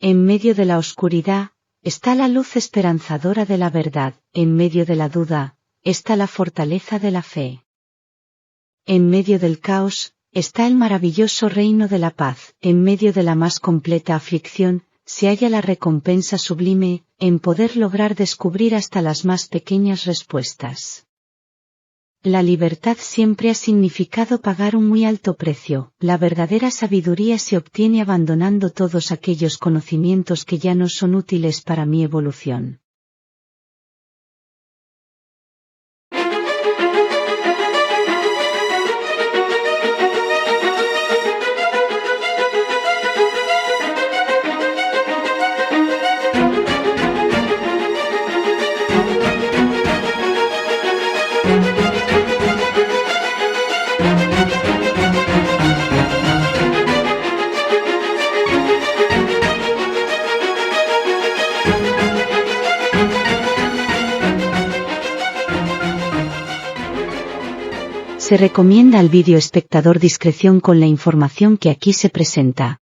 En medio de la oscuridad, está la luz esperanzadora de la verdad, en medio de la duda, está la fortaleza de la fe. En medio del caos, está el maravilloso reino de la paz, en medio de la más completa aflicción, se halla la recompensa sublime, en poder lograr descubrir hasta las más pequeñas respuestas. La libertad siempre ha significado pagar un muy alto precio. La verdadera sabiduría se obtiene abandonando todos aquellos conocimientos que ya no son útiles para mi evolución. Se recomienda al vídeo espectador discreción con la información que aquí se presenta.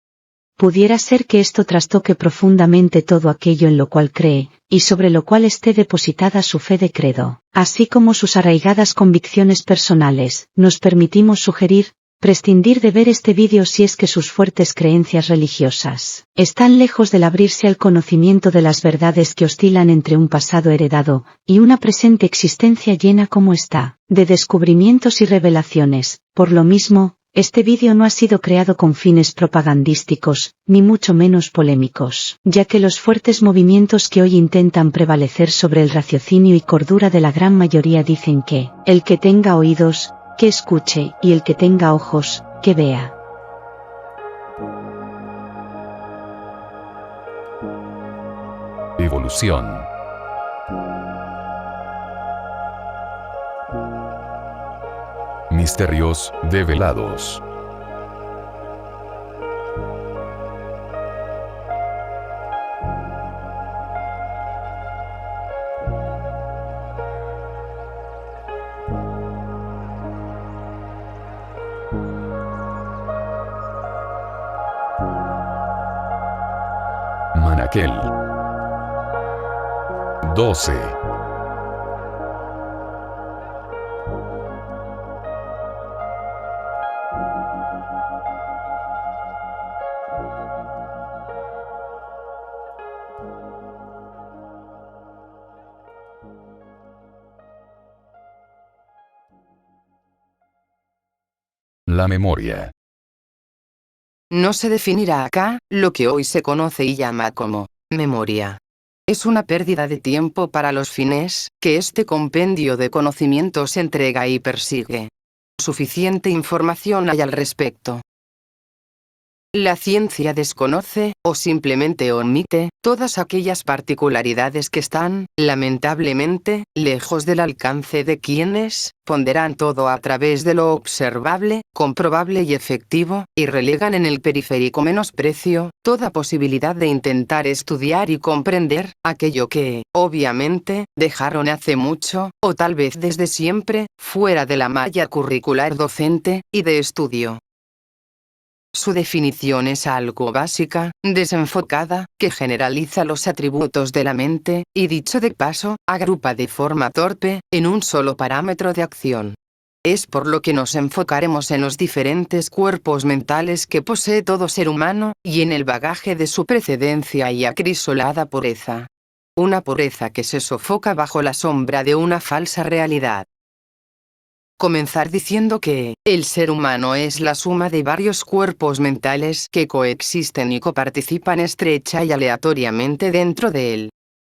Pudiera ser que esto trastoque profundamente todo aquello en lo cual cree, y sobre lo cual esté depositada su fe de credo, así como sus arraigadas convicciones personales. Nos permitimos sugerir, prescindir de ver este vídeo si es que sus fuertes creencias religiosas están lejos del abrirse al conocimiento de las verdades que oscilan entre un pasado heredado y una presente existencia llena como esta, de descubrimientos y revelaciones. Por lo mismo, este vídeo no ha sido creado con fines propagandísticos, ni mucho menos polémicos, ya que los fuertes movimientos que hoy intentan prevalecer sobre el raciocinio y cordura de la gran mayoría dicen que, el que tenga oídos, que escuche, y el que tenga ojos, que vea. Evolución. Misterios develados. Manaquel. 12. La memoria. No se definirá acá lo que hoy se conoce y llama como memoria. Es una pérdida de tiempo para los fines que este compendio de conocimientos entrega y persigue. Suficiente información hay al respecto. La ciencia desconoce, o simplemente omite, todas aquellas particularidades que están, lamentablemente, lejos del alcance de quienes ponderan todo a través de lo observable, comprobable y efectivo, y relegan en el periférico menosprecio toda posibilidad de intentar estudiar y comprender aquello que, obviamente, dejaron hace mucho, o tal vez desde siempre, fuera de la malla curricular docente y de estudio. Su definición es algo básica, desenfocada, que generaliza los atributos de la mente, y dicho de paso, agrupa de forma torpe, en un solo parámetro de acción. Es por lo que nos enfocaremos en los diferentes cuerpos mentales que posee todo ser humano, y en el bagaje de su precedencia y acrisolada pureza. Una pureza que se sofoca bajo la sombra de una falsa realidad. Comenzar diciendo que el ser humano es la suma de varios cuerpos mentales que coexisten y coparticipan estrecha y aleatoriamente dentro de él.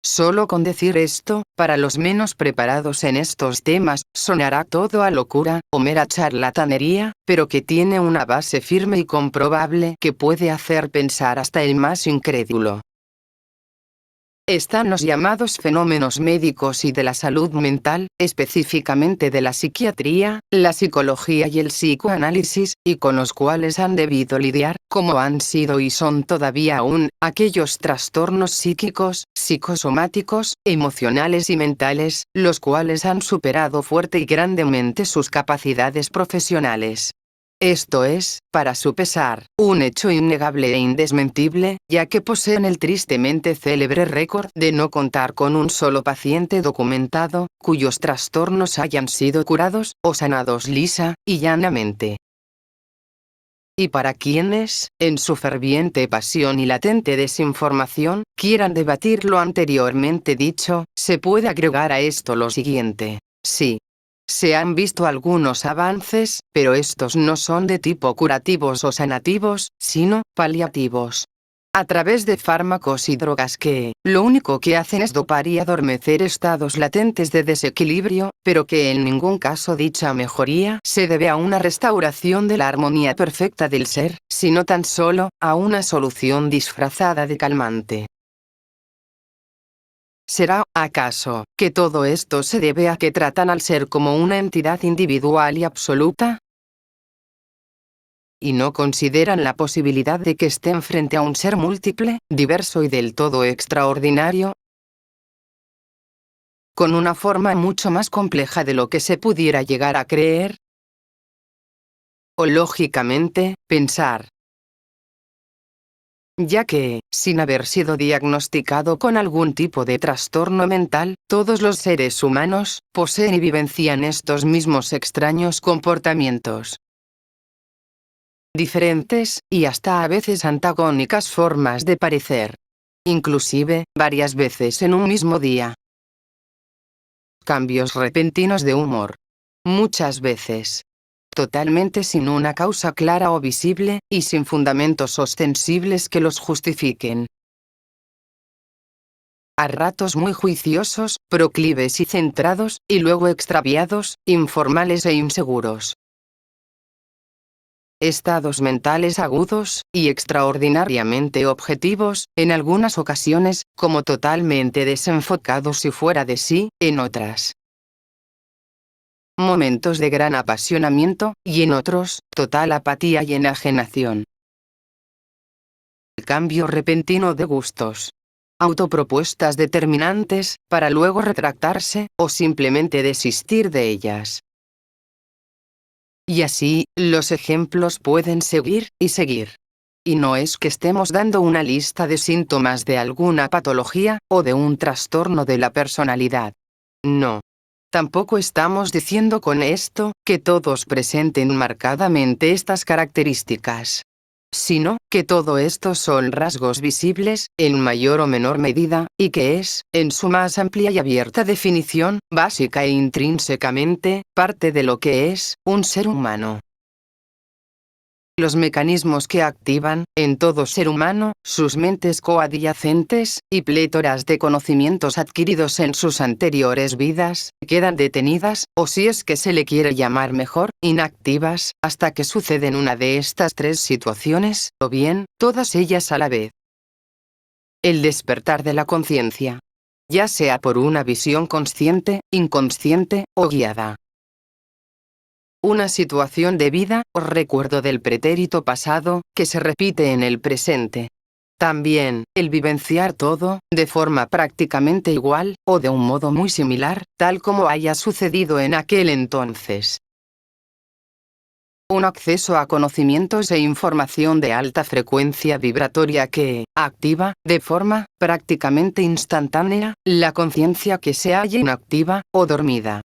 Solo con decir esto, para los menos preparados en estos temas, sonará todo a locura o mera charlatanería, pero que tiene una base firme y comprobable que puede hacer pensar hasta el más incrédulo. Están los llamados fenómenos médicos y de la salud mental, específicamente de la psiquiatría, la psicología y el psicoanálisis, y con los cuales han debido lidiar, como han sido y son todavía aún, aquellos trastornos psíquicos, psicosomáticos, emocionales y mentales, los cuales han superado fuerte y grandemente sus capacidades profesionales. Esto es, para su pesar, un hecho innegable e indesmentible, ya que poseen el tristemente célebre récord de no contar con un solo paciente documentado, cuyos trastornos hayan sido curados, o sanados lisa y llanamente. Y para quienes, en su ferviente pasión y latente desinformación, quieran debatir lo anteriormente dicho, se puede agregar a esto lo siguiente. Sí. Se han visto algunos avances, pero estos no son de tipo curativos o sanativos, sino paliativos. A través de fármacos y drogas que, lo único que hacen es dopar y adormecer estados latentes de desequilibrio, pero que en ningún caso dicha mejoría se debe a una restauración de la armonía perfecta del ser, sino tan solo a una solución disfrazada de calmante. ¿Será, acaso, que todo esto se debe a que tratan al ser como una entidad individual y absoluta? ¿Y no consideran la posibilidad de que estén frente a un ser múltiple, diverso y del todo extraordinario? Con una forma mucho más compleja de lo que se pudiera llegar a creer. O lógicamente, pensar. Ya que, sin haber sido diagnosticado con algún tipo de trastorno mental, todos los seres humanos poseen y vivencian estos mismos extraños comportamientos. Diferentes, y hasta a veces antagónicas formas de parecer. Inclusive, varias veces en un mismo día. Cambios repentinos de humor. Muchas veces. Totalmente sin una causa clara o visible, y sin fundamentos ostensibles que los justifiquen. A ratos muy juiciosos, proclives y centrados, y luego extraviados, informales e inseguros. Estados mentales agudos, y extraordinariamente objetivos, en algunas ocasiones, como totalmente desenfocados y fuera de sí, en otras. Momentos de gran apasionamiento, y en otros, total apatía y enajenación. El cambio repentino de gustos. Autopropuestas determinantes, para luego retractarse, o simplemente desistir de ellas. Y así, los ejemplos pueden seguir, y seguir. Y no es que estemos dando una lista de síntomas de alguna patología, o de un trastorno de la personalidad. No. Tampoco estamos diciendo con esto, que todos presenten marcadamente estas características. Sino, que todo esto son rasgos visibles, en mayor o menor medida, y que es, en su más amplia y abierta definición, básica e intrínsecamente, parte de lo que es, un ser humano. Los mecanismos que activan, en todo ser humano, sus mentes coadyacentes, y plétoras de conocimientos adquiridos en sus anteriores vidas, quedan detenidas, o si es que se le quiere llamar mejor, inactivas, hasta que suceden una de estas tres situaciones, o bien, todas ellas a la vez. El despertar de la conciencia. Ya sea por una visión consciente, inconsciente, o guiada. Una situación de vida, o recuerdo del pretérito pasado, que se repite en el presente. También, el vivenciar todo, de forma prácticamente igual, o de un modo muy similar, tal como haya sucedido en aquel entonces. Un acceso a conocimientos e información de alta frecuencia vibratoria que, activa, de forma, prácticamente instantánea, la conciencia que se halla inactiva, o dormida.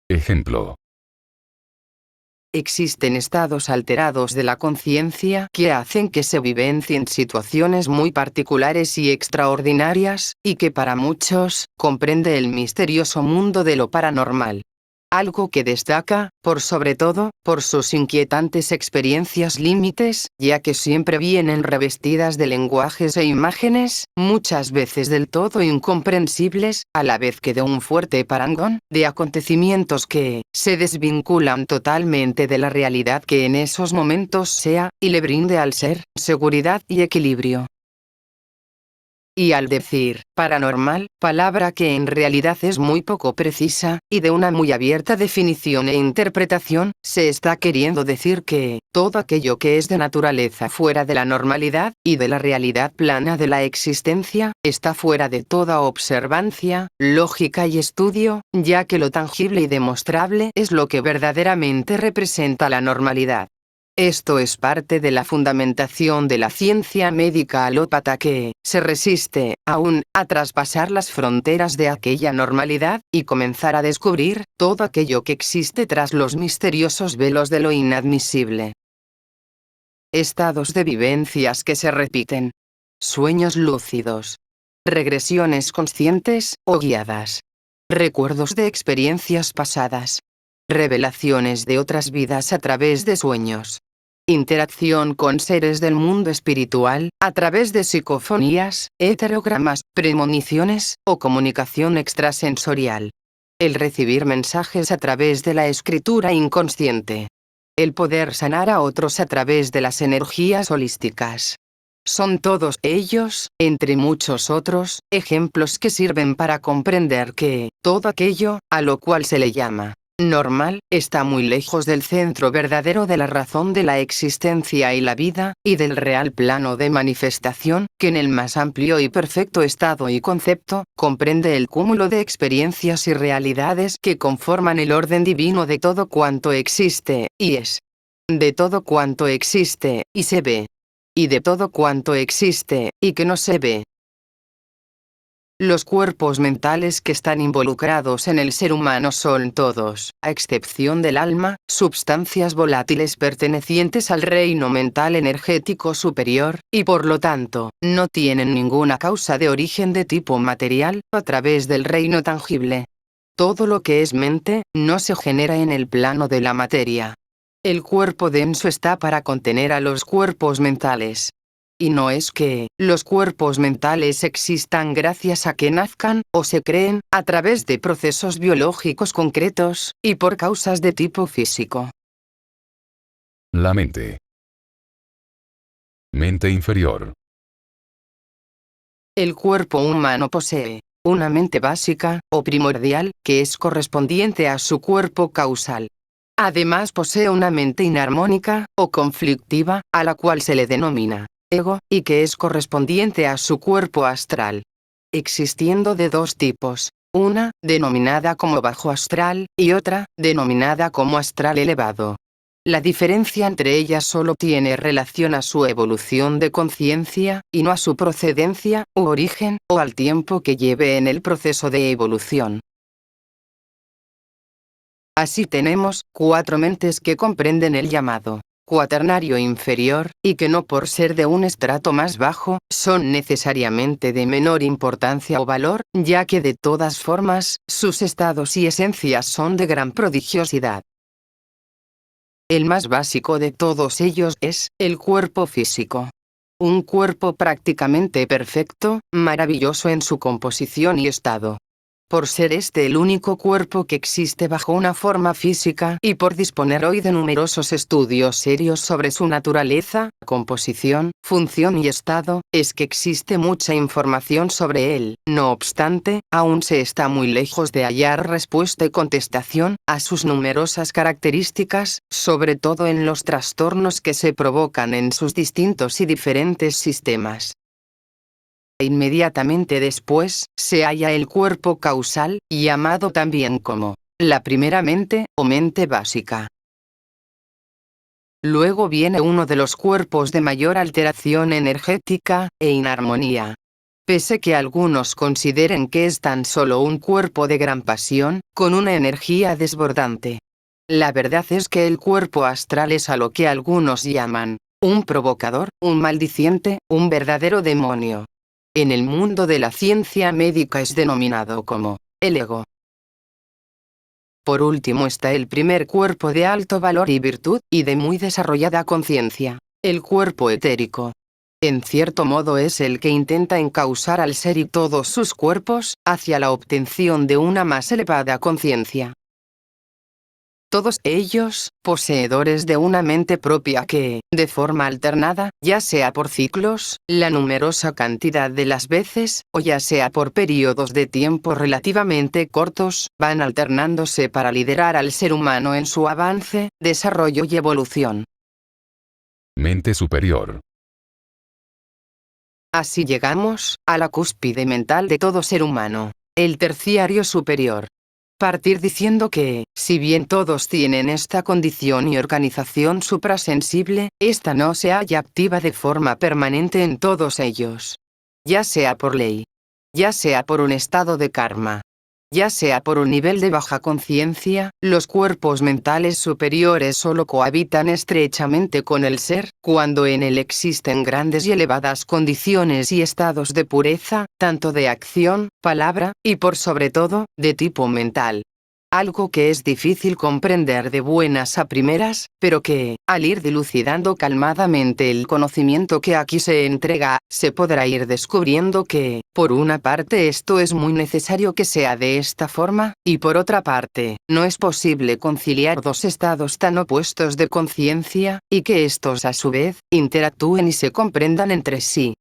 Ejemplo. Existen estados alterados de la conciencia que hacen que se vivencien situaciones muy particulares y extraordinarias, y que para muchos, comprende el misterioso mundo de lo paranormal. Algo que destaca, por sobre todo, por sus inquietantes experiencias límites, ya que siempre vienen revestidas de lenguajes e imágenes, muchas veces del todo incomprensibles, a la vez que de un fuerte parangón, de acontecimientos que, se desvinculan totalmente de la realidad que en esos momentos sea, y le brinde al ser, seguridad y equilibrio. Y al decir paranormal, palabra que en realidad es muy poco precisa, y de una muy abierta definición e interpretación, se está queriendo decir que todo aquello que es de naturaleza fuera de la normalidad, y de la realidad plana de la existencia, está fuera de toda observancia, lógica y estudio, ya que lo tangible y demostrable es lo que verdaderamente representa la normalidad. Esto es parte de la fundamentación de la ciencia médica alópata que se resiste, aún, a traspasar las fronteras de aquella normalidad, y comenzar a descubrir todo aquello que existe tras los misteriosos velos de lo inadmisible. Estados de vivencias que se repiten. Sueños lúcidos. Regresiones conscientes o guiadas. Recuerdos de experiencias pasadas. Revelaciones de otras vidas a través de sueños. Interacción con seres del mundo espiritual, a través de psicofonías, heterogramas, premoniciones, o comunicación extrasensorial. El recibir mensajes a través de la escritura inconsciente. El poder sanar a otros a través de las energías holísticas. Son todos ellos, entre muchos otros, ejemplos que sirven para comprender que todo aquello, a lo cual se le llama normal, está muy lejos del centro verdadero de la razón de la existencia y la vida, y del real plano de manifestación, que en el más amplio y perfecto estado y concepto, comprende el cúmulo de experiencias y realidades que conforman el orden divino de todo cuanto existe, y es. De todo cuanto existe, y se ve. Y de todo cuanto existe, y que no se ve. Los cuerpos mentales que están involucrados en el ser humano son todos, a excepción del alma, substancias volátiles pertenecientes al reino mental energético superior, y por lo tanto, no tienen ninguna causa de origen de tipo material, a través del reino tangible. Todo lo que es mente, no se genera en el plano de la materia. El cuerpo denso está para contener a los cuerpos mentales. Y no es que los cuerpos mentales existan gracias a que nazcan, o se creen, a través de procesos biológicos concretos, y por causas de tipo físico. La mente. Mente inferior. El cuerpo humano posee una mente básica, o primordial, que es correspondiente a su cuerpo causal. Además posee una mente inarmónica, o conflictiva, a la cual se le denomina ego, y que es correspondiente a su cuerpo astral. Existiendo de dos tipos, una, denominada como bajo astral, y otra, denominada como astral elevado. La diferencia entre ellas solo tiene relación a su evolución de conciencia, y no a su procedencia, u origen, o al tiempo que lleve en el proceso de evolución. Así tenemos 4 mentes que comprenden el llamado cuaternario inferior, y que no por ser de un estrato más bajo, son necesariamente de menor importancia o valor, ya que de todas formas, sus estados y esencias son de gran prodigiosidad. El más básico de todos ellos es el cuerpo físico. Un cuerpo prácticamente perfecto, maravilloso en su composición y estado. Por ser este el único cuerpo que existe bajo una forma física y por disponer hoy de numerosos estudios serios sobre su naturaleza, composición, función y estado, es que existe mucha información sobre él. No obstante, aún se está muy lejos de hallar respuesta y contestación a sus numerosas características, sobre todo en los trastornos que se provocan en sus distintos y diferentes sistemas. Inmediatamente después, se halla el cuerpo causal, llamado también como la primera mente, o mente básica. Luego viene uno de los cuerpos de mayor alteración energética, e inarmonía. Pese que algunos consideren que es tan solo un cuerpo de gran pasión, con una energía desbordante. La verdad es que el cuerpo astral es a lo que algunos llaman un provocador, un maldiciente, un verdadero demonio. En el mundo de la ciencia médica es denominado como el ego. Por último está el primer cuerpo de alto valor y virtud, y de muy desarrollada conciencia, el cuerpo etérico. En cierto modo es el que intenta encauzar al ser y todos sus cuerpos, hacia la obtención de una más elevada conciencia. todos ellos, poseedores de una mente propia que, de forma alternada, ya sea por ciclos, la numerosa cantidad de las veces, o ya sea por períodos de tiempo relativamente cortos, van alternándose para liderar al ser humano en su avance, desarrollo y evolución. Mente superior. Así llegamos a la cúspide mental de todo ser humano, el terciario superior. Partir diciendo que, si bien todos tienen esta condición y organización suprasensible, esta no se halla activa de forma permanente en todos ellos. Ya sea por ley, ya sea por un estado de karma, ya sea por un nivel de baja conciencia, los cuerpos mentales superiores solo cohabitan estrechamente con el ser, cuando en él existen grandes y elevadas condiciones y estados de pureza, tanto de acción, palabra, y por sobre todo, de tipo mental. Algo que es difícil comprender de buenas a primeras, pero que, al ir dilucidando calmadamente el conocimiento que aquí se entrega, se podrá ir descubriendo que, por una parte esto es muy necesario que sea de esta forma, y por otra parte, no es posible conciliar dos estados tan opuestos de conciencia, y que estos a su vez, interactúen y se comprendan entre sí.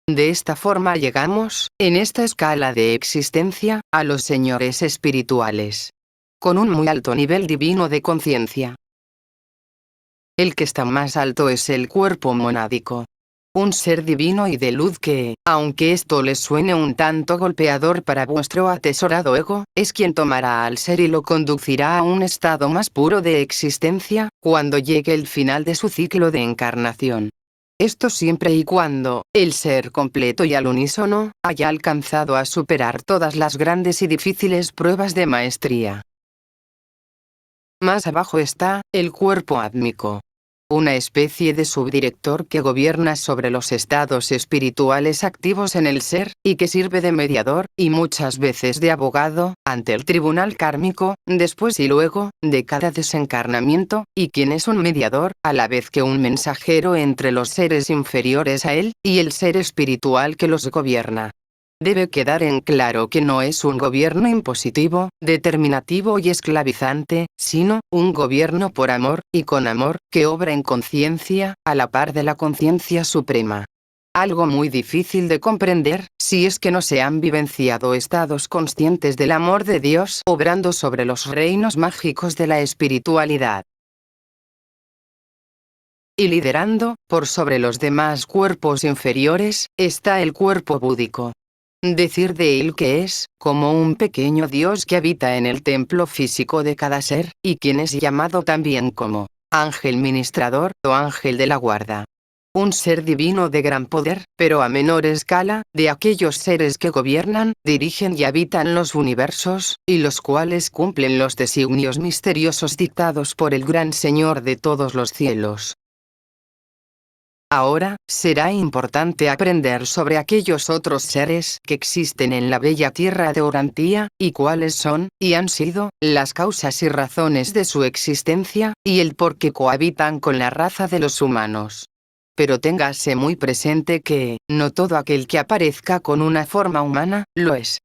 De esta forma llegamos, en esta escala de existencia, a los señores espirituales. Con un muy alto nivel divino de conciencia. El que está más alto es el cuerpo monádico. Un ser divino y de luz que, aunque esto les suene un tanto golpeador para vuestro atesorado ego, es quien tomará al ser y lo conducirá a un estado más puro de existencia, cuando llegue el final de su ciclo de encarnación. Esto siempre y cuando, el ser completo y al unísono, haya alcanzado a superar todas las grandes y difíciles pruebas de maestría. Más abajo está, el cuerpo átmico. Una especie de subdirector que gobierna sobre los estados espirituales activos en el ser, y que sirve de mediador, y muchas veces de abogado, ante el tribunal kármico, después y luego, de cada desencarnamiento, y quien es un mediador, a la vez que un mensajero entre los seres inferiores a él, y el ser espiritual que los gobierna. Debe quedar en claro que no es un gobierno impositivo, determinativo y esclavizante, sino, un gobierno por amor, y con amor, que obra en conciencia, a la par de la conciencia suprema. Algo muy difícil de comprender, si es que no se han vivenciado estados conscientes del amor de Dios obrando sobre los reinos mágicos de la espiritualidad. Y liderando, por sobre los demás cuerpos inferiores, está el cuerpo búdico. Decir de él que es, como un pequeño Dios que habita en el templo físico de cada ser, y quien es llamado también como ángel ministrador o ángel de la guarda. Un ser divino de gran poder, pero a menor escala, de aquellos seres que gobiernan, dirigen y habitan los universos, y los cuales cumplen los designios misteriosos dictados por el gran Señor de todos los cielos. Ahora, será importante aprender sobre aquellos otros seres que existen en la bella tierra de Orantía, y cuáles son, y han sido, las causas y razones de su existencia, y el por qué cohabitan con la raza de los humanos. Pero téngase muy presente que, no todo aquel que aparezca con una forma humana, lo es.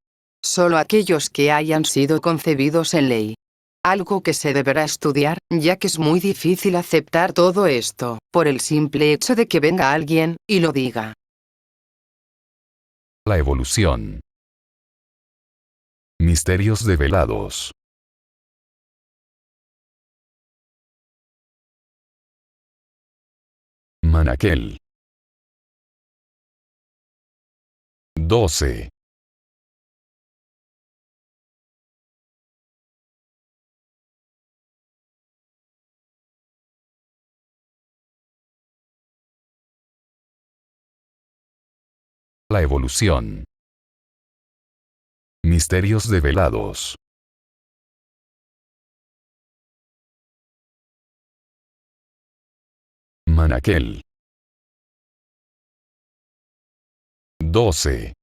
Solo aquellos que hayan sido concebidos en ley. Algo que se deberá estudiar, ya que es muy difícil aceptar todo esto, por el simple hecho de que venga alguien, y lo diga. La evolución. Misterios develados. Manaquel. 12. La evolución. Misterios develados. Manaquel. 12.